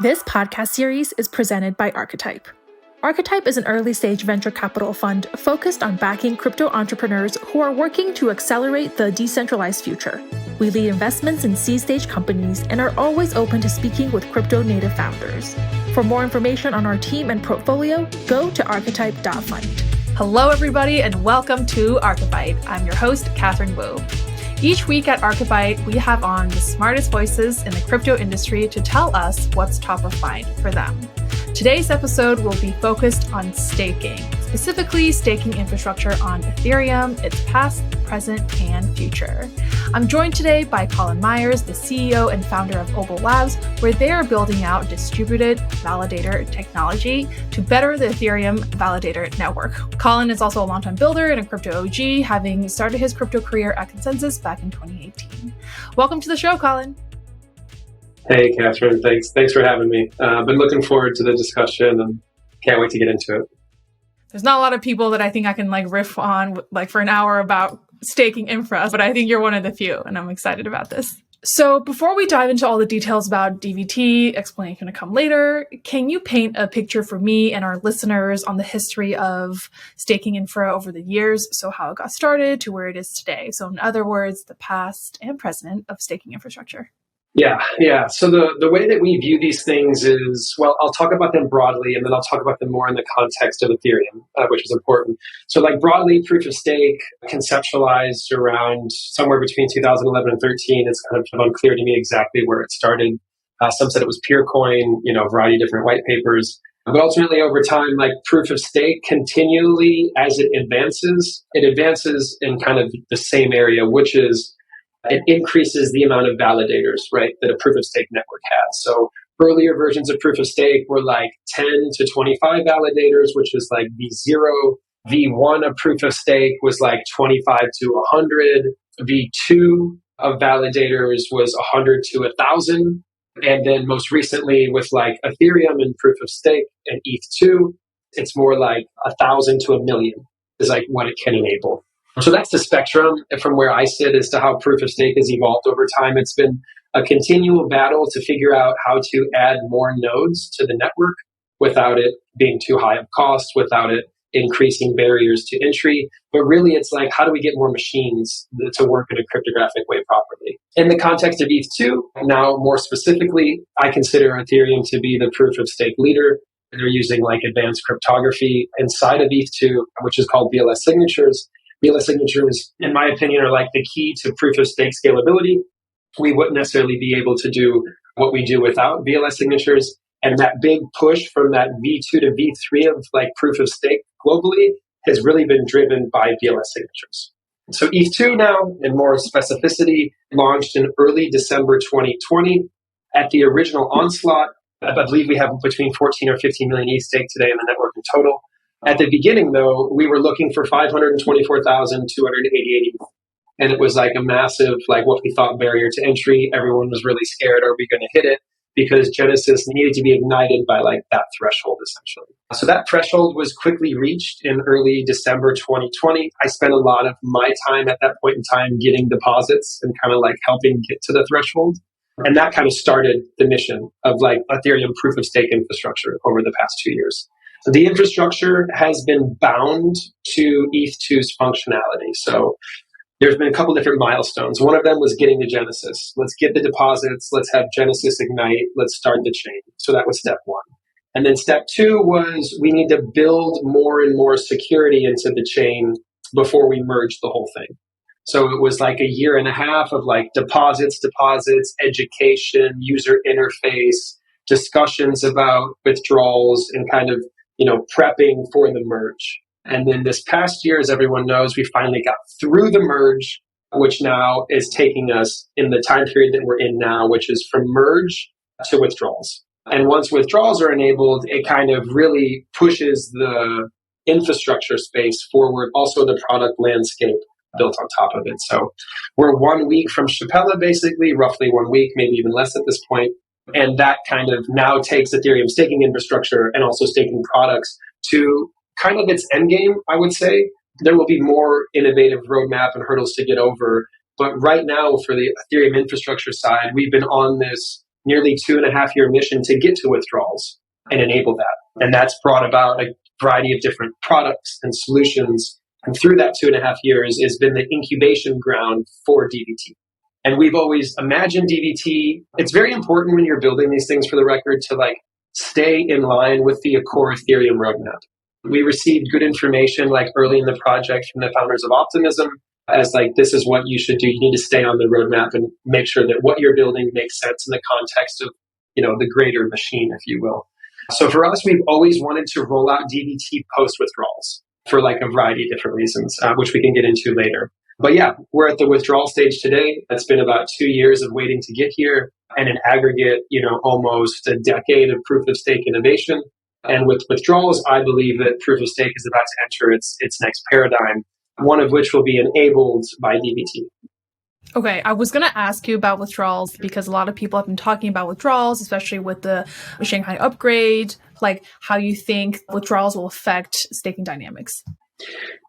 This podcast series is presented by Archetype. Archetype is an early-stage venture capital fund focused on backing crypto entrepreneurs who are working to accelerate the decentralized future. We lead investments in seed-stage companies and are always open to speaking with crypto-native founders. For more information on our team and portfolio, go to archetype.fund. Hello, everybody, and welcome to Archebyte. I'm your host, Catherine Wu. Each week at Archebyte, we have on the smartest voices in the crypto industry to tell us what's top of mind for them. Today's episode will be focused on staking, specifically staking infrastructure on Ethereum, its past, present, and future. I'm joined today by Collin Myers, the CEO and founder of Obol Labs, where they are building out distributed validator technology to better the Ethereum Validator Network. Collin is also a longtime builder and a crypto OG, having started his crypto career at Consensus back in 2018. Welcome to the show, Collin. Hey, Catherine. Thanks for having me. I've been looking forward to the discussion and can't wait to get into it. There's not a lot of people that I think I can riff on for an hour about staking infra, but I think you're one of the few, and I'm excited about this. So before we dive into all the details about DVT, explanation to come later, can you paint a picture for me and our listeners on the history of staking infra over the years? So how it got started to where it is today. So in other words, the past and present of staking infrastructure. Yeah. So the way that we view these things is, well, I'll talk about them broadly, and then I'll talk about them more in the context of Ethereum, which is important. So broadly, proof of stake conceptualized around somewhere between 2011 and 13. It's kind of unclear to me exactly where it started. Some said it was Peercoin, a variety of different white papers. But ultimately, over time, proof of stake continually, as it advances in kind of the same area, which is it increases the amount of validators, right, that a proof of stake network has. So earlier versions of proof of stake were 10 to 25 validators, which was V0. V1 of proof of stake was 25 to 100. V2 of validators was 100 to 1,000. And then most recently with Ethereum and proof of stake and ETH2, it's more 1,000 to 1,000,000 is what it can enable. So that's the spectrum from where I sit as to how proof of stake has evolved over time. It's been a continual battle to figure out how to add more nodes to the network without it being too high of cost, without it increasing barriers to entry. But really, it's how do we get more machines to work in a cryptographic way properly? In the context of ETH2, now more specifically, I consider Ethereum to be the proof of stake leader. They're using advanced cryptography inside of ETH2, which is called BLS signatures. BLS signatures, in my opinion, are the key to proof of stake scalability. We wouldn't necessarily be able to do what we do without BLS signatures. And that big push from that V2 to V3 of proof of stake globally has really been driven by BLS signatures. So ETH2 now, in more specificity, launched in early December 2020. At the original onslaught, I believe we have between 14 or 15 million ETH stake today in the network in total. At the beginning, though, we were looking for 524,288 ETH. And it was a massive, what we thought barrier to entry. Everyone was really scared, are we going to hit it? Because Genesis needed to be ignited by that threshold, essentially. So that threshold was quickly reached in early December 2020. I spent a lot of my time at that point in time getting deposits and kind of helping get to the threshold. And that kind of started the mission of Ethereum proof of stake infrastructure over the past 2 years. So the infrastructure has been bound to ETH2's functionality. So there's been a couple different milestones. One of them was getting to Genesis. Let's get the deposits. Let's have Genesis ignite. Let's start the chain. So that was step one. And then step two was we need to build more and more security into the chain before we merge the whole thing. So it was a year and a half of deposits, education, user interface, discussions about withdrawals, and kind of prepping for the merge. And then this past year, as everyone knows, we finally got through the merge, which now is taking us in the time period that we're in now, which is from merge to withdrawals. And once withdrawals are enabled, it kind of really pushes the infrastructure space forward, also the product landscape built on top of it. So we're 1 week from Chappella, basically, roughly 1 week, maybe even less at this point. And that kind of now takes Ethereum staking infrastructure and also staking products to kind of its end game, I would say. There will be more innovative roadmap and hurdles to get over. But right now, for the Ethereum infrastructure side, we've been on this nearly 2.5 year mission to get to withdrawals and enable that. And that's brought about a variety of different products and solutions. And through that 2.5 years has been the incubation ground for DVT. And we've always imagined DVT. It's very important when you're building these things, for the record, to stay in line with the core Ethereum roadmap. We received good information early in the project from the founders of Optimism as this is what you should do. You need to stay on the roadmap and make sure that what you're building makes sense in the context of, the greater machine, if you will. So for us, we've always wanted to roll out DVT post withdrawals for a variety of different reasons, which we can get into later. But yeah, we're at the withdrawal stage today. It's been about 2 years of waiting to get here, and an aggregate, almost a decade of proof of stake innovation. And with withdrawals, I believe that proof of stake is about to enter its next paradigm, one of which will be enabled by DVT. Okay, I was going to ask you about withdrawals because a lot of people have been talking about withdrawals, especially with the Shanghai upgrade, how you think withdrawals will affect staking dynamics.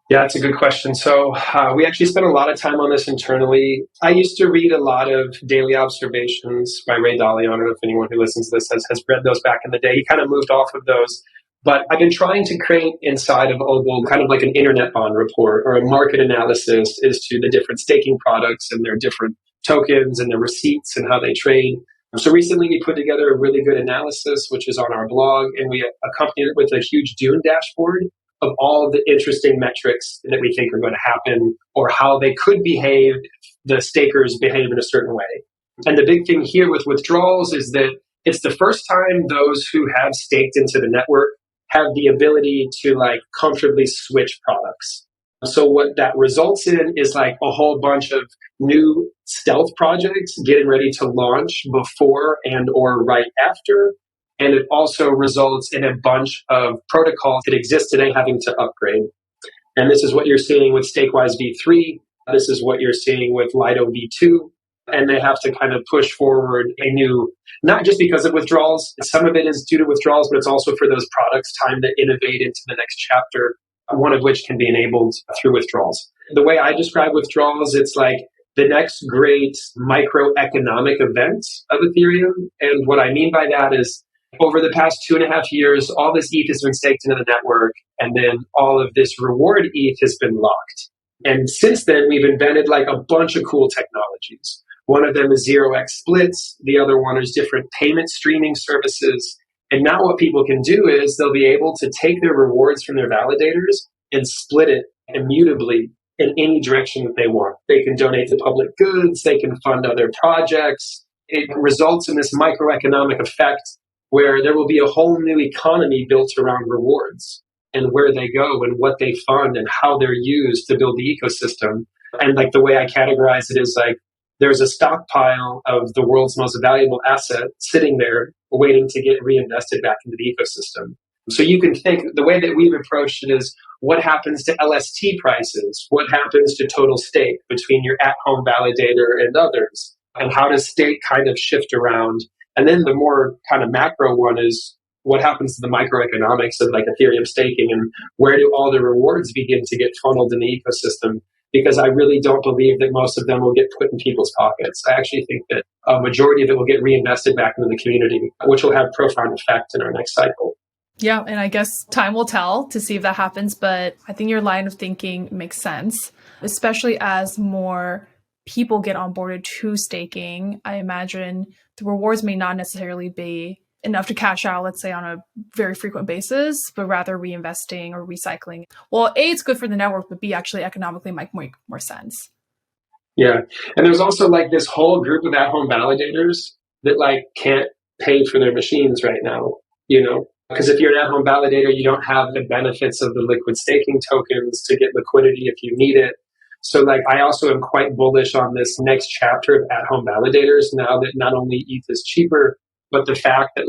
Yeah, that's a good question. So we actually spent a lot of time on this internally. I used to read a lot of daily observations by Ray Dalio. I don't know if anyone who listens to this has read those back in the day. He kind of moved off of those. But I've been trying to create inside of Obol kind of an internet bond report or a market analysis as to the different staking products and their different tokens and their receipts and how they trade. So recently we put together a really good analysis, which is on our blog, and we accompanied it with a huge Dune dashboard of all of the interesting metrics that we think are going to happen or how they could behave if the stakers behave in a certain way. And the big thing here with withdrawals is that it's the first time those who have staked into the network have the ability to comfortably switch products. So what that results in is a whole bunch of new stealth projects getting ready to launch before and or right after. And it also results in a bunch of protocols that exist today having to upgrade. And this is what you're seeing with Stakewise V3. This is what you're seeing with Lido V2. And they have to kind of push forward a new, not just because of withdrawals. Some of it is due to withdrawals, but it's also for those products time to innovate into the next chapter, one of which can be enabled through withdrawals. The way I describe withdrawals, it's the next great microeconomic event of Ethereum. And what I mean by that is over the past 2.5 years, all this ETH has been staked into the network, and then all of this reward ETH has been locked. And since then, we've invented a bunch of cool technologies. One of them is 0x splits. The other one is different payment streaming services. And now what people can do is they'll be able to take their rewards from their validators and split it immutably in any direction that they want. They can donate to public goods. They can fund other projects. It results in this microeconomic effect where there will be a whole new economy built around rewards and where they go and what they fund and how they're used to build the ecosystem. And the way I categorize it is there's a stockpile of the world's most valuable asset sitting there waiting to get reinvested back into the ecosystem. So you can think the way that we've approached it is what happens to LST prices? What happens to total stake between your at-home validator and others? And how does stake kind of shift around? And then the more kind of macro one is what happens to the microeconomics of Ethereum staking and where do all the rewards begin to get funneled in the ecosystem? Because I really don't believe that most of them will get put in people's pockets. I actually think that a majority of it will get reinvested back into the community, which will have profound effect in our next cycle. Yeah, and I guess time will tell to see if that happens, but I think your line of thinking makes sense, especially as more people get onboarded to staking. I imagine the rewards may not necessarily be enough to cash out, let's say, on a very frequent basis, but rather reinvesting or recycling. Well, A, it's good for the network, but B, actually economically might make more sense. Yeah. And there's also this whole group of at-home validators that can't pay for their machines right now, because if you're an at-home validator, you don't have the benefits of the liquid staking tokens to get liquidity if you need it. So I also am quite bullish on this next chapter of at-home validators now that not only ETH is cheaper, but the fact that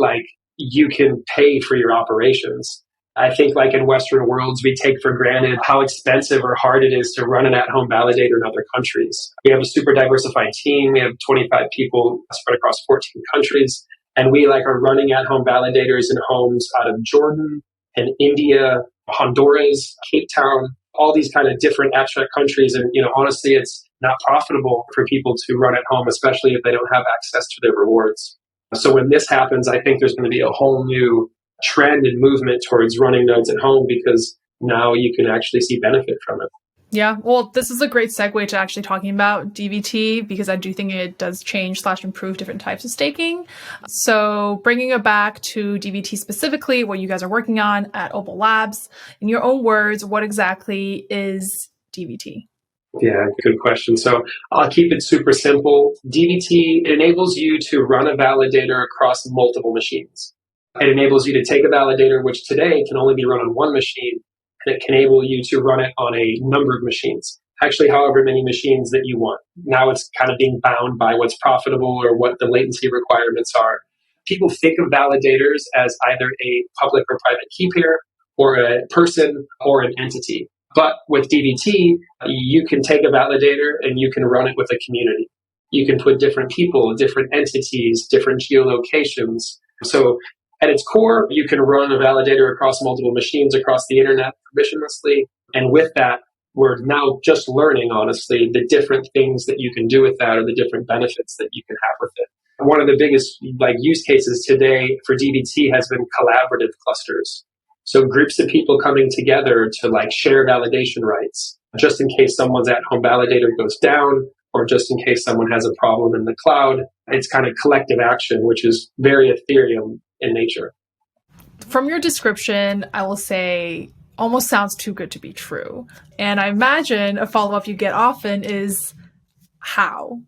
you can pay for your operations. I think in Western worlds, we take for granted how expensive or hard it is to run an at-home validator in other countries. We have a super diversified team. We have 25 people spread across 14 countries. And we are running at-home validators in homes out of Jordan and India, Honduras, Cape Town, all these kind of different abstract countries. And, honestly, it's not profitable for people to run at home, especially if they don't have access to their rewards. So when this happens, I think there's going to be a whole new trend and movement towards running nodes at home because now you can actually see benefit from it. Yeah, well, this is a great segue to actually talking about DVT because I do think it does change/improve different types of staking. So bringing it back to DVT specifically, what you guys are working on at Obol Labs, in your own words, what exactly is DVT? Yeah, good question. So I'll keep it super simple. DVT enables you to run a validator across multiple machines. It enables you to take a validator, which today can only be run on one machine, and it can enable you to run it on a number of machines, actually however many machines that you want. Now it's kind of being bound by what's profitable or what the latency requirements are. People think of validators as either a public or private key pair or a person or an entity. But with DVT, you can take a validator and you can run it with a community. You can put different people, different entities, different geolocations. So at its core, you can run a validator across multiple machines across the internet permissionlessly. And with that, we're now just learning, honestly, the different things that you can do with that or the different benefits that you can have with it. One of the biggest use cases today for DVT has been collaborative clusters. So groups of people coming together to share validation rights, just in case someone's at-home validator goes down, or just in case someone has a problem in the cloud. It's kind of collective action, which is very Ethereum in nature. From your description, I will say almost sounds too good to be true. And I imagine a follow-up you get often is how?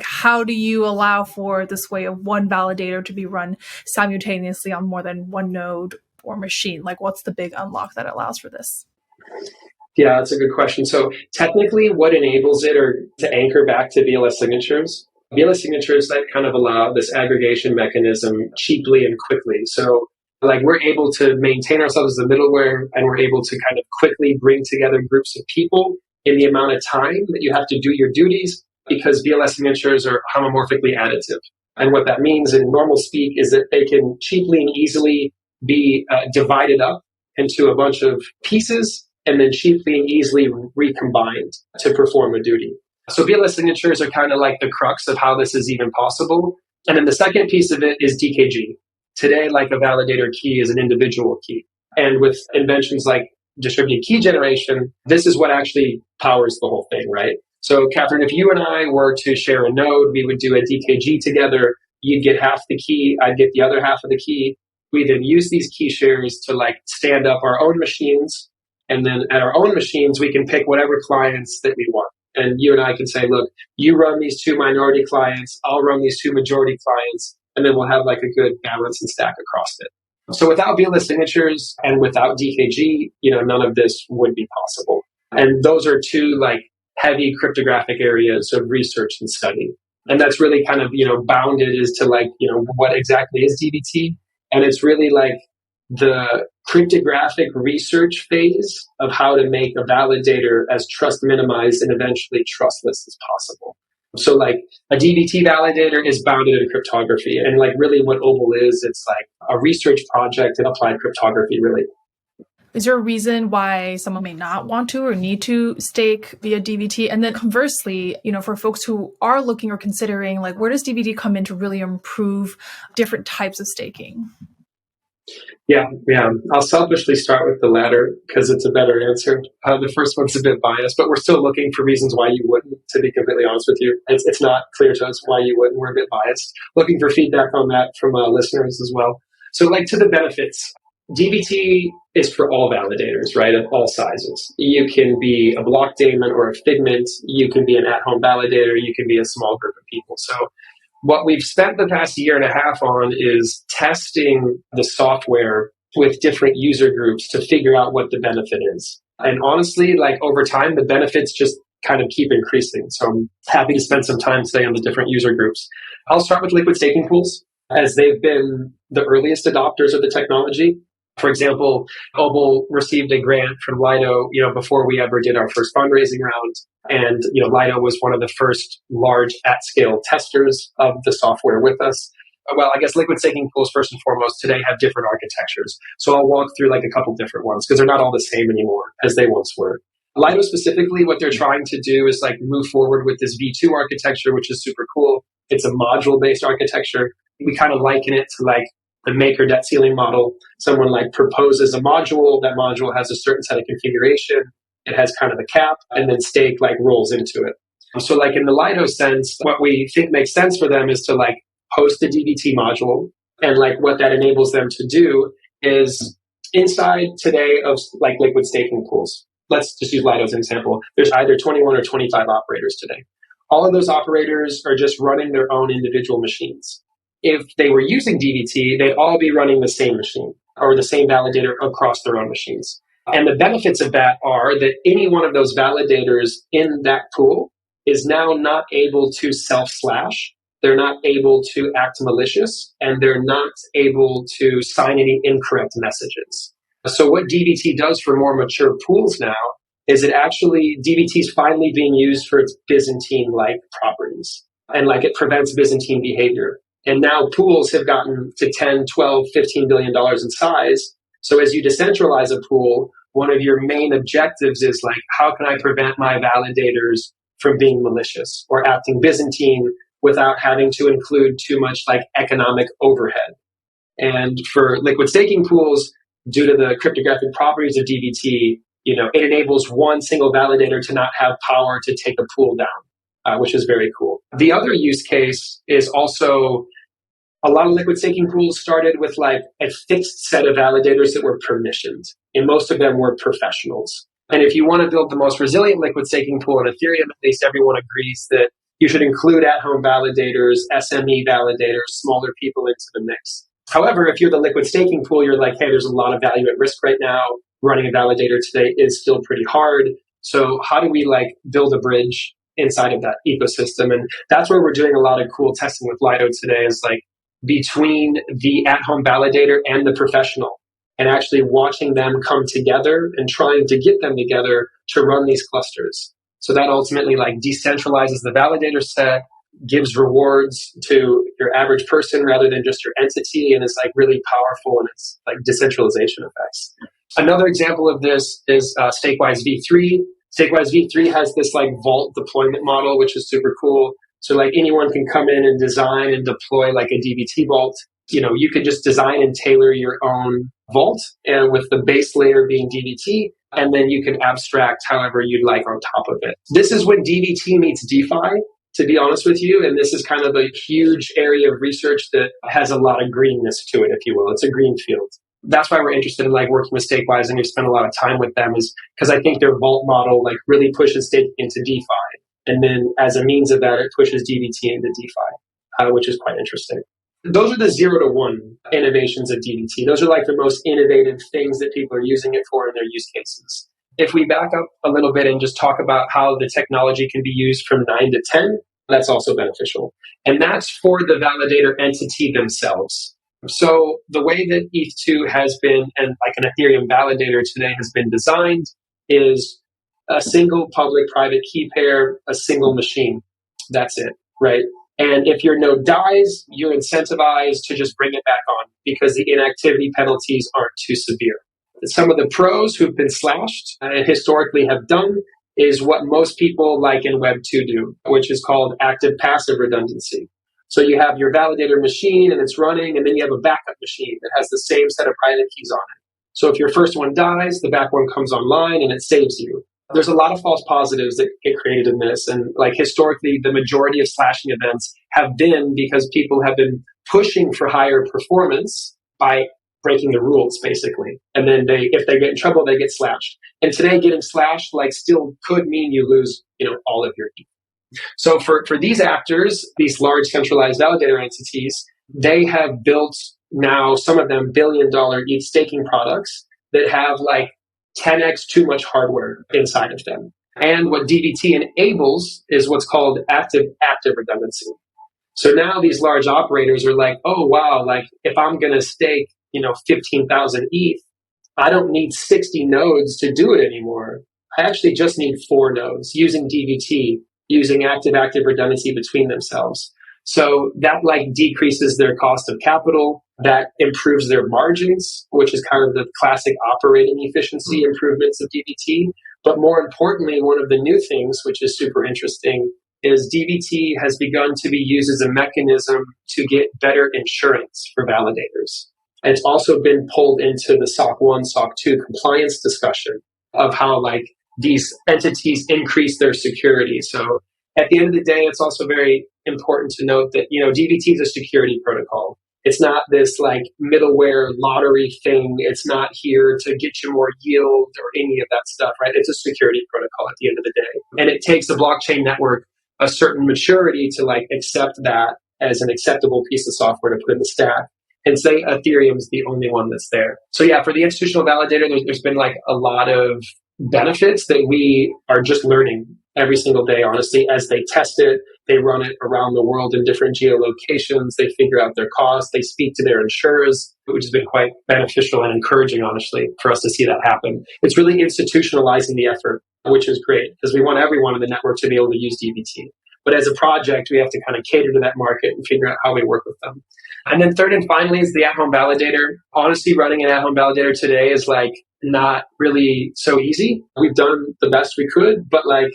How do you allow for this way of one validator to be run simultaneously on more than one node or machine? What's the big unlock that allows for this? Yeah, that's a good question. So technically what enables it, or to anchor back to VLS signatures that kind of allow this aggregation mechanism cheaply and quickly. So we're able to maintain ourselves as a middleware, and we're able to kind of quickly bring together groups of people in the amount of time that you have to do your duties, because VLS signatures are homomorphically additive. And what that means in normal speak is that they can cheaply and easily be divided up into a bunch of pieces and then cheaply and easily recombined to perform a duty. So VLS signatures are kind of like the crux of how this is even possible. And then the second piece of it is DKG. Today, a validator key is an individual key. And with inventions like distributed key generation, this is what actually powers the whole thing, right? So Catherine, if you and I were to share a node, we would do a DKG together. You'd get half the key, I'd get the other half of the key. We then use these key shares to stand up our own machines. And then at our own machines, we can pick whatever clients that we want. And you and I can say, look, you run these 2 minority clients, I'll run these 2 majority clients, and then we'll have a good balance and stack across it. So without VLS signatures and without DKG, none of this would be possible. And those are 2 heavy cryptographic areas of research and study. And that's really kind of, bounded as to what exactly is DVT. And it's really the cryptographic research phase of how to make a validator as trust minimized and eventually trustless as possible. So a DVT validator is bounded in cryptography. And really what Obol is, it's a research project in applied cryptography, really. Is there a reason why someone may not want to or need to stake via DVT? And then conversely, for folks who are looking or considering, where does DVT come in to really improve different types of staking? Yeah. I'll selfishly start with the latter because it's a better answer. The first one's a bit biased, but we're still looking for reasons why you wouldn't, to be completely honest with you. It's not clear to us why you wouldn't. We're a bit biased. Looking for feedback on that from listeners as well. So to the benefits, DVT is for all validators, right, of all sizes. You can be a block daemon or a figment. You can be an at-home validator. You can be a small group of people. So what we've spent the past year and a half on is testing the software with different user groups to figure out what the benefit is. And honestly, over time, the benefits just kind of keep increasing. So I'm happy to spend some time today on the different user groups. I'll start with liquid staking pools, as they've been the earliest adopters of the technology. For example, Obol received a grant from Lido, before we ever did our first fundraising round. And, Lido was one of the first large at-scale testers of the software with us. Well, I guess liquid staking pools, first and foremost, today have different architectures. So I'll walk through a couple different ones because they're not all the same anymore as they once were. Lido specifically, what they're trying to do is move forward with this V2 architecture, which is super cool. It's a module-based architecture. We kind of liken it to like the maker debt ceiling model. Someone like proposes a module, that module has a certain set of configuration, it has kind of a cap, and then stake like rolls into it. So like in the Lido sense, what we think makes sense for them is to like host a DBT module. And like what that enables them to do is inside today of like liquid staking pools. Let's just use Lido as an example. There's either 21 or 25 operators today. All of those operators are just running their own individual machines. If they were using DBT, they'd all be running the same machine or the same validator across their own machines. And the benefits of that are that any one of those validators in that pool is now not able to self-slash. They're not able to act malicious, and they're not able to sign any incorrect messages. So what DBT does for more mature pools now is DBT is finally being used for its Byzantine-like properties. And like it prevents Byzantine behavior. And now pools have gotten to 10, 12, $15 billion in size. So as you decentralize a pool, one of your main objectives is like, how can I prevent my validators from being malicious or acting Byzantine without having to include too much like economic overhead? And for liquid staking pools, due to the cryptographic properties of DBT, it enables one single validator to not have power to take a pool down, which is very cool. The other use case is also a lot of liquid staking pools started with like a fixed set of validators that were permissioned, and most of them were professionals. And if you want to build the most resilient liquid staking pool in Ethereum, at least everyone agrees that you should include at-home validators, SME validators, smaller people into the mix. However, if you're the liquid staking pool, you're like, hey, there's a lot of value at risk right now. Running a validator today is still pretty hard. So how do we like build a bridge inside of that ecosystem? And that's where we're doing a lot of cool testing with Lido today, is like between the at-home validator and the professional, and actually watching them come together and trying to get them together to run these clusters. So that ultimately like decentralizes the validator set, gives rewards to your average person rather than just your entity, and it's like really powerful in its like decentralization effects. Another example of this is Stakewise V3. Stakewise V3 has this like vault deployment model, which is super cool. So like anyone can come in and design and deploy like a DBT vault. You could just design and tailor your own vault, and with the base layer being DBT, and then you can abstract however you'd like on top of it. This is when DBT meets DeFi, to be honest with you, and this is kind of a huge area of research that has a lot of greenness to it, if you will. It's a green field. That's why we're interested in like working with Stakewise, and we've spent a lot of time with them, is because I think their vault model like really pushes staking into DeFi, and then as a means of that, it pushes DBT into DeFi, which is quite interesting. Those are the 0 to 1 innovations of DBT. Those are like the most innovative things that people are using it for in their use cases. If we back up a little bit and just talk about how the technology can be used from 9 to 10, that's also beneficial. And that's for the validator entity themselves. So the way that ETH2 has been, and like an Ethereum validator today has been designed, is a single public-private key pair, a single machine. That's it, right? And if your node dies, you're incentivized to just bring it back on because the inactivity penalties aren't too severe. Some of the pros who've been slashed and historically have done is what most people like in Web2 do, which is called active-passive redundancy. So you have your validator machine and it's running, and then you have a backup machine that has the same set of private keys on it. So if your first one dies, the back one comes online and it saves you. There's a lot of false positives that get created in this. And like historically, the majority of slashing events have been because people have been pushing for higher performance by breaking the rules, basically. And then if they get in trouble, they get slashed. And today, getting slashed like still could mean you lose, all of your ETH. So for these actors, these large centralized validator entities, they have built now, some of them, $1 billion ETH staking products that have like 10x too much hardware inside of them. And what DBT enables is what's called active redundancy. So now these large operators are like, oh, wow, like if I'm going to stake, 15,000 ETH, I don't need 60 nodes to do it anymore. I actually just need 4 nodes using DBT, using active redundancy between themselves. So that like decreases their cost of capital, that improves their margins, which is kind of the classic operating efficiency improvements of DBT. But more importantly, one of the new things, which is super interesting, is DVT has begun to be used as a mechanism to get better insurance for validators. And it's also been pulled into the SOC 1, SOC 2 compliance discussion of how like these entities increase their security. So at the end of the day, it's also very important to note that, DVT is a security protocol. It's not this like middleware lottery thing. It's not here to get you more yield or any of that stuff, right? It's a security protocol at the end of the day. And it takes a blockchain network a certain maturity to like accept that as an acceptable piece of software to put in the stack. And say Ethereum's the only one that's there. So yeah, for the institutional validator, there's been like a lot of benefits that we are just learning every single day, honestly, as they test it, they run it around the world in different geolocations, they figure out their costs, they speak to their insurers, which has been quite beneficial and encouraging, honestly, for us to see that happen. It's really institutionalizing the effort, which is great, because we want everyone in the network to be able to use DVT. But as a project, we have to kind of cater to that market and figure out how we work with them. And then third and finally is the at-home validator. Honestly, running an at-home validator today is like not really so easy. We've done the best we could, but like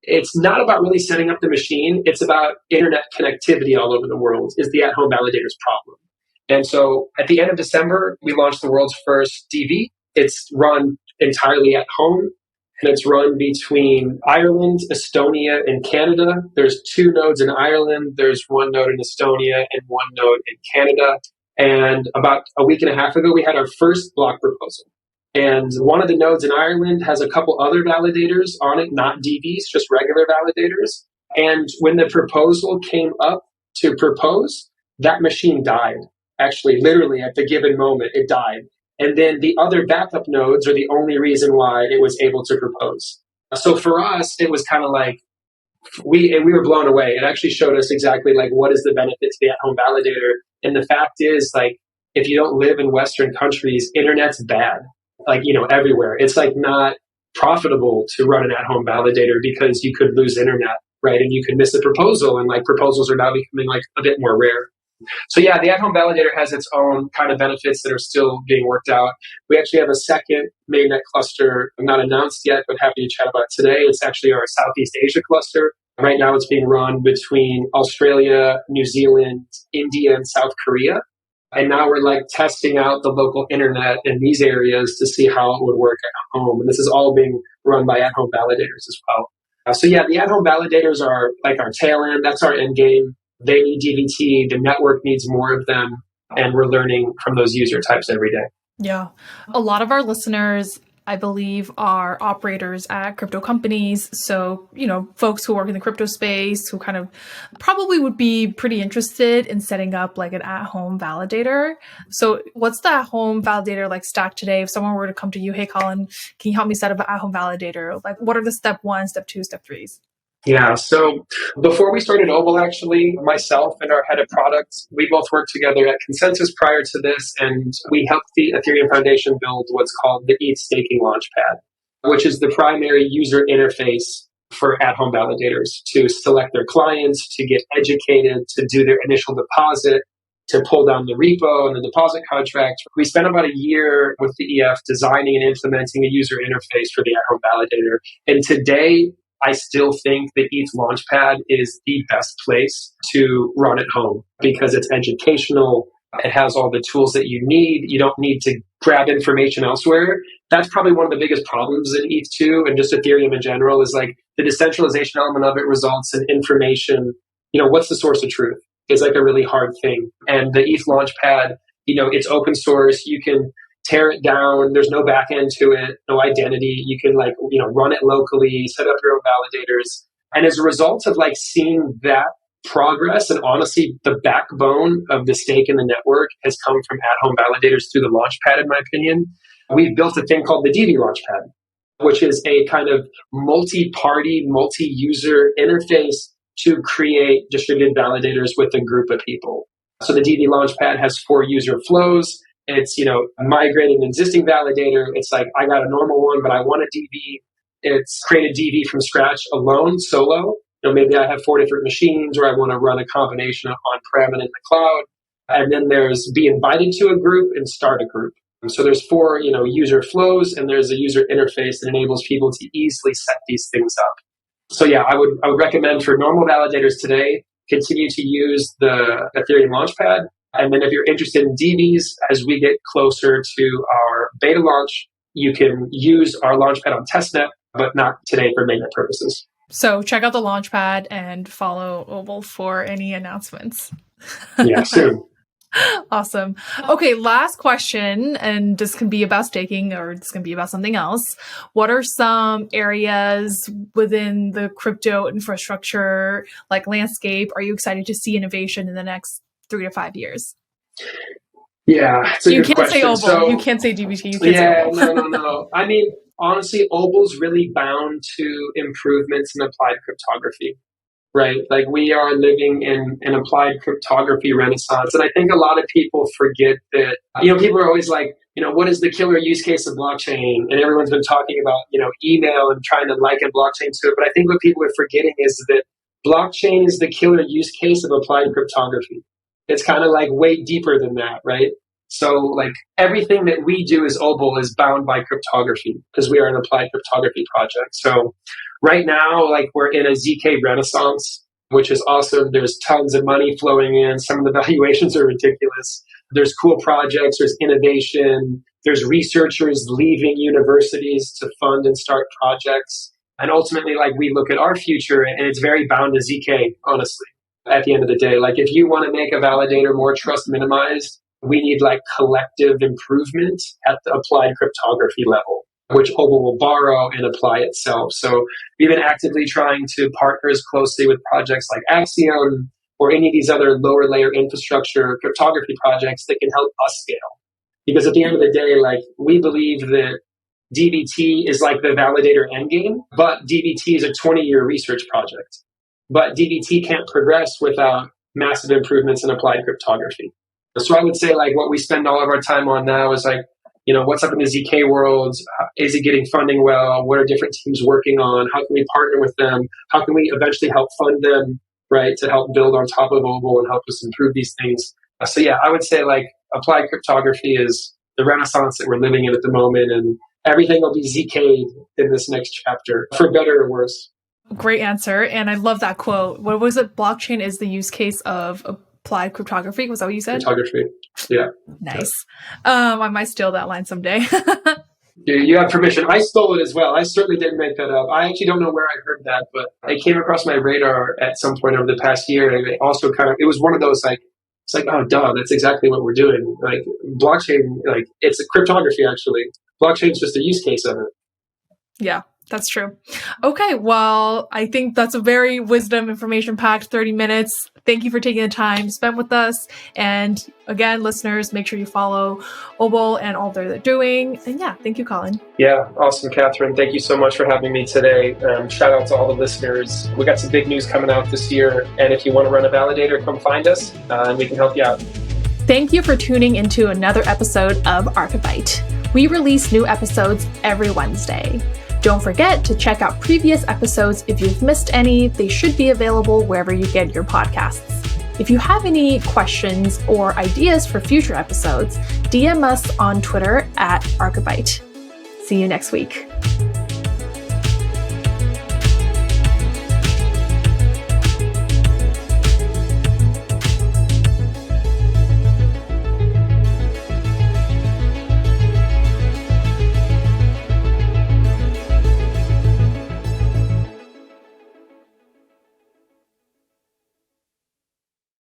it's not about really setting up the machine. It's about internet connectivity all over the world is the at-home validator's problem. And so at the end of December, we launched the world's first DV. It's run entirely at home. And it's run between Ireland, Estonia, and Canada. There's 2 nodes in Ireland. There's 1 node in Estonia and 1 node in Canada. And about a week and a half ago, we had our first block proposal. And one of the nodes in Ireland has a couple other validators on it, not DVs, just regular validators. And when the proposal came up to propose, that machine died. Actually, literally at the given moment, it died. And then the other backup nodes are the only reason why it was able to propose. So for us, it was kind of like, we were blown away. It actually showed us exactly like what is the benefit to the at-home validator. And the fact is like, if you don't live in Western countries, internet's bad, like, everywhere. It's like not profitable to run an at-home validator because you could lose internet, right? And you could miss a proposal, and like proposals are now becoming like a bit more rare. So yeah, the at-home validator has its own kind of benefits that are still being worked out. We actually have a second mainnet cluster, not announced yet, but happy to chat about it today. It's actually our Southeast Asia cluster. Right now it's being run between Australia, New Zealand, India, and South Korea. And now we're like testing out the local internet in these areas to see how it would work at home. And this is all being run by at-home validators as well. So yeah, the at-home validators are like our tail end. That's our end game. They need DVT. The network needs more of them. And we're learning from those user types every day. Yeah. A lot of our listeners, I believe, are operators at crypto companies. So, folks who work in the crypto space who kind of probably would be pretty interested in setting up like an at-home validator. So what's the at-home validator like stack today? If someone were to come to you, hey, Collin, can you help me set up an at-home validator? Like, what are the step 1, step 2, step 3s? Yeah, so before we started Obol, actually, myself and our head of products, we both worked together at Consensus prior to this, and we helped the Ethereum Foundation build what's called the ETH Staking Launchpad, which is the primary user interface for at-home validators to select their clients, to get educated, to do their initial deposit, to pull down the repo and the deposit contract. We spent about a year with the EF designing and implementing a user interface for the at-home validator. And today, I still think the ETH Launchpad is the best place to run at home because it's educational. It has all the tools that you need. You don't need to grab information elsewhere. That's probably one of the biggest problems in ETH2 and just Ethereum in general is like the decentralization element of it results in information. What's the source of truth is like a really hard thing. And the ETH Launchpad, it's open source. You can tear it down. There's no back end to it, no identity. You can run it locally, set up your own validators. And as a result of seeing that progress, and honestly, the backbone of the stake in the network has come from at-home validators through the Launchpad, in my opinion. We've built a thing called the DV Launchpad, which is a kind of multi-party, multi-user interface to create distributed validators with a group of people. So the DV Launchpad has 4 user flows. It's, migrating an existing validator. It's like, I got a normal one, but I want a DV. It's create a DV from scratch alone, solo. Maybe I have 4 different machines or I want to run a combination of on-prem and in the cloud. And then there's be invited to a group and start a group. So there's 4, user flows and there's a user interface that enables people to easily set these things up. So yeah, I would recommend for normal validators today, continue to use the Ethereum Launchpad. And then if you're interested in DVs, as we get closer to our beta launch, you can use our Launchpad on testnet, but not today for mainnet purposes. So check out the Launchpad and follow Obol for any announcements. Yeah, soon. Awesome. Okay, last question, and this can be about staking or this can be about something else. What are some areas within the crypto infrastructure, like landscape, are you excited to see innovation in the next 3 to 5 years? Yeah, it's a you good can't question. say Obol. So, you can't say DBT. You can't say Obol. No. I mean, honestly, Obol's really bound to improvements in applied cryptography. Right? Like we are living in an applied cryptography renaissance. And I think a lot of people forget that, people are always like, what is the killer use case of blockchain? And everyone's been talking about, email and trying to liken blockchain to it. But I think what people are forgetting is that blockchain is the killer use case of applied cryptography. It's kind of like way deeper than that, right? So like everything that we do as Obol is bound by cryptography because we are an applied cryptography project. So right now, like we're in a ZK renaissance, which is awesome. There's tons of money flowing in. Some of the valuations are ridiculous. There's cool projects. There's innovation. There's researchers leaving universities to fund and start projects. And ultimately, like we look at our future and it's very bound to ZK, honestly, at the end of the day. Like if you want to make a validator more trust minimized, we need like collective improvement at the applied cryptography level, which Obol will borrow and apply itself. So we've been actively trying to partner closely with projects like Axiom or any of these other lower layer infrastructure cryptography projects that can help us scale. Because at the end of the day, like we believe that DBT is like the validator endgame, but DBT is a 20-year research project. But DBT can't progress without massive improvements in applied cryptography. So I would say like what we spend all of our time on now is like, what's up in the ZK world? Is it getting funding well? What are different teams working on? How can we partner with them? How can we eventually help fund them, right, to help build on top of Obol and help us improve these things? So yeah, I would say like applied cryptography is the renaissance that we're living in at the moment, and everything will be ZK'd in this next chapter, for better or worse. Great answer. And I love that quote. What was it? Blockchain is the use case of applied cryptography. Was that what you said? Cryptography. Yeah. Nice. I might steal that line someday. You have permission. I stole it as well. I certainly didn't make that up. I actually don't know where I heard that, but it came across my radar at some point over the past year. And it also it was one of those like, it's like, oh, duh, that's exactly what we're doing. Like blockchain, like it's a cryptography actually. Blockchain's just a use case of it. Yeah. That's true. Okay, well, I think that's a very wisdom, information-packed 30 minutes. Thank you for taking the time spent with us. And again, listeners, make sure you follow Obol and all they're doing. And yeah, thank you, Collin. Yeah, awesome, Catherine. Thank you so much for having me today. Shout out to all the listeners. We got some big news coming out this year. And if you want to run a validator, come find us and we can help you out. Thank you for tuning into another episode of Archebyte. We release new episodes every Wednesday. Don't forget to check out previous episodes if you've missed any. They should be available wherever you get your podcasts. If you have any questions or ideas for future episodes, DM us on Twitter at Archebyte. See you next week.